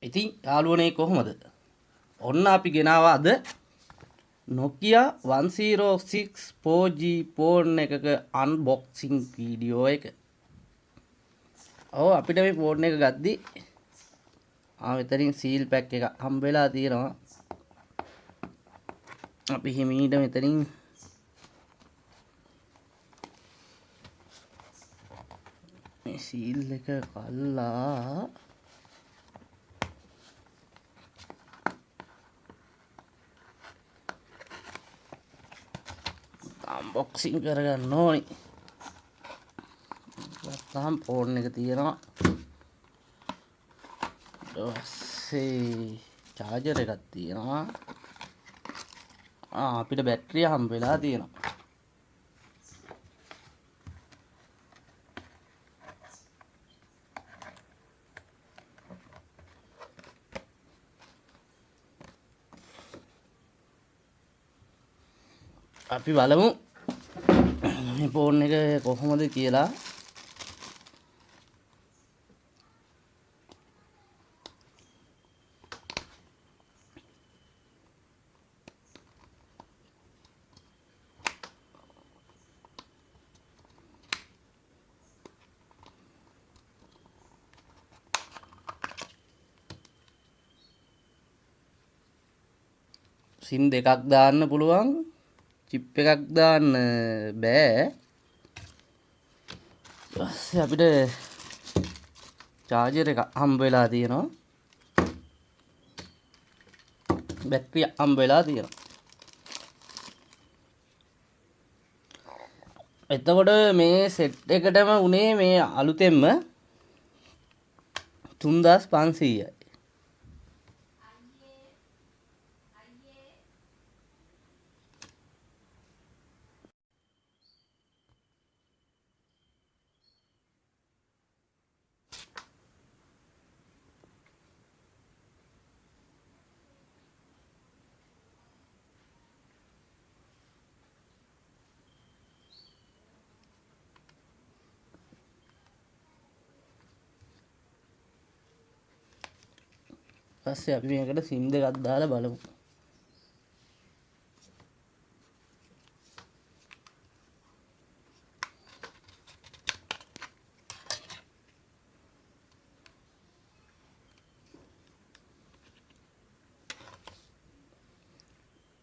ඉතින් යාළුවනේ කොහොමද? ඔන්න අපි ගෙනාවා අද Nokia 106 4G ෆෝන් එකක අන්බොක්සිං වීඩියෝ එක. ඔව් අපිට මේ ෆෝන් එක ගද්දි මෙතනින් සීල් පැක් එක හම්බ වෙලා තියෙනවා. අපි හිමීට මෙතනින් මේ සීල් එක කල්ලා අන්බොක්සිං කරගන්න ඕනි. තාම ෆෝන් එක තියෙනවා. ඊට පස්සේ චාර්ජර් එකක් තියෙනවා. අපිට බැටරිය හම්බ වෙලා තියෙනවා. අපි බලමු මේ ෆෝන් එක කොහොමද කියලා. සිම් දෙකක් දාන්න පුළුවන්, චිප් එකක් දාන්න බෑ. ඊපස්සේ අපිට චාර්ජර් එක හම්බ වෙලා තියෙනවා. බැටරිය හම්බ වෙලා තියෙනවා. එතකොට මේ සෙට් එකටම උනේ මේ අලුතෙන්ම 3500යි. පස්සේ අපි මේකට සිම් දෙකක් දාලා බලමු.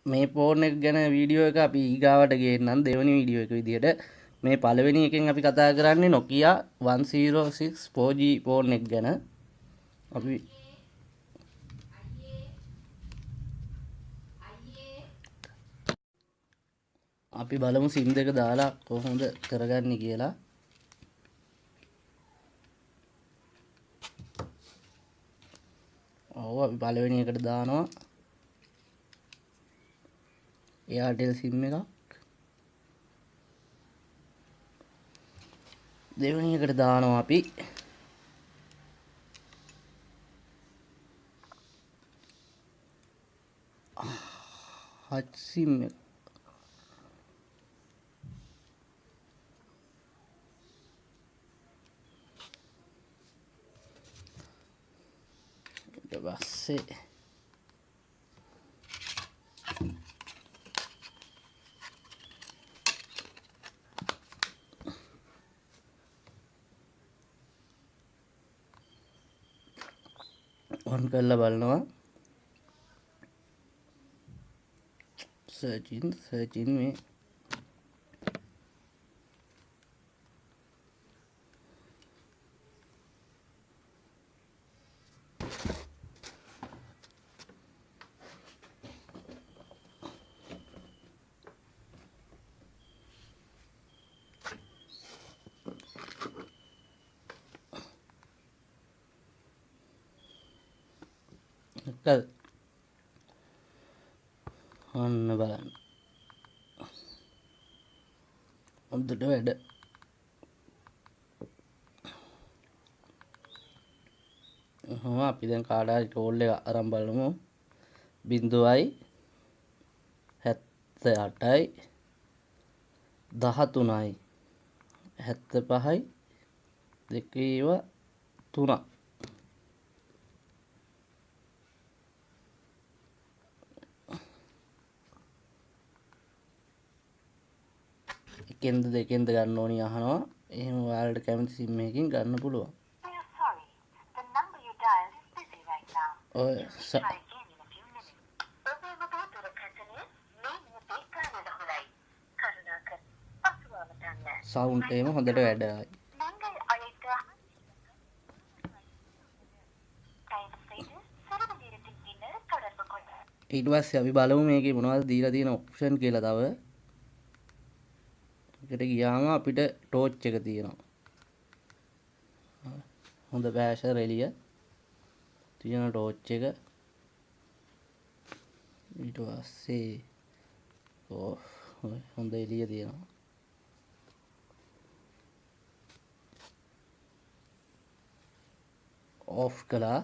මේ ෆෝන් එක ගැන වීඩියෝ එක අපි ඊගාවට ගේන්නම් දෙවෙනි වීඩියෝ එක විදියට. මේ පළවෙනි එකෙන් අපි කතා කරන්නේ Nokia 106 4G ෆෝන් එක ගැන. අපි බලමු සිම් දෙක දාලා කොහොමද කරගන්නේ කියලා. ඔව් අපි පළවෙනි එකට දානවා Airtel සිම් එකක්. දෙවෙනි එකට දානවා අපි හච් සිම් එක. ඊට පස්සේ ඔන් කරලා බලනවා. සර්චින් මේ ඔන්න බලන්න. හොඳට වැඩ. අපි දැන් කාඩ් හරි කෝල් එක අරන් බලමු. 0යි 78යි 13යි 75යි 2 3 එකෙන්ද දෙකෙන්ද ගන්න ඕනි අහනවා. එහෙම ඔයාලට කැමති සිම් එකකින් ගන්න පුළුවන්. ඔය සවුන්ඩ් එකම හොඳට වැඩයි. ඊට පස්සේ අපි බලමු මේකේ මොනවද දීලා තියෙන ඔප්ෂන් කියලා තව. එකට ගියාම අපිට ටෝච් එක තියෙනවා. හොඳ ප්‍රෙෂර් එළිය තියෙන ටෝච් එක. ඊට පස්සේ හොඳ එළිය තියෙනවා. ඔෆ් කළා.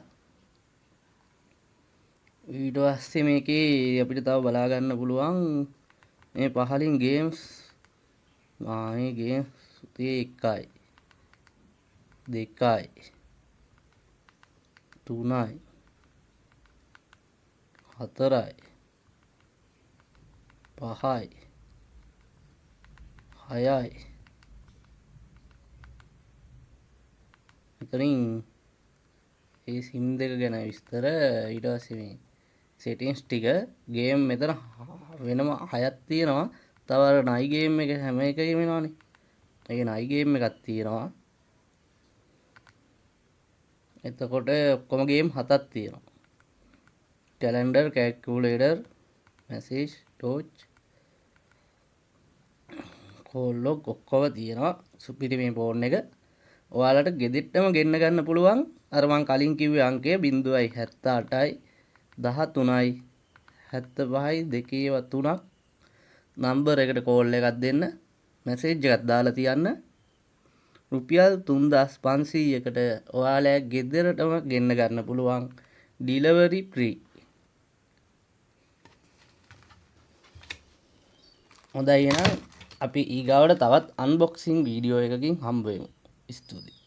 ඊට පස්සේ මේකේ අපිට තව බලා ගන්න පුළුවන් මේ පහලින් ගේම්ස්. මේ ගේම්ස් 1යි 2යි 3යි 4යි 5යි 6යි. මෙතනින් ඒ සිම් දෙක ගැන විස්තර. ඊට පස්සේ මේ සෙටින්ස් ටික ගේම් මෙතන වෙනම 6ක් තියෙනවා. තව අර නයි ගේම් එක හැම එකකම වෙනවනේ. ඒකේ නයි ගේම් එකක් තියෙනවා. එතකොට ඔක්කොම ගේම් 7ක් තියෙනවා. Calendar, calculator, message, torch, call log ඔක්කොම තියෙනවා. සුපිරි මේ ෆෝන් එක. ඔයාලට ගෙදෙට්ටම ගෙන්න ගන්න පුළුවන්. අර මං කලින් කිව්වේ අංකය 0.78යි 13යි 75යි 2 3ක් නම්බර් එකට කෝල් එකක් දෙන්න. මැසේජ් එකක් දාලා තියන්න. රුපියල් 3500කට ඔයාලා ගෙදරටම ගෙන්න ගන්න පුළුවන්. Delivery free. හොඳයි එහෙනම් අපි ඊගාවට තවත් අන්බොක්සිං වීඩියෝ එකකින් හම්බ වෙමු. ස්තුතියි.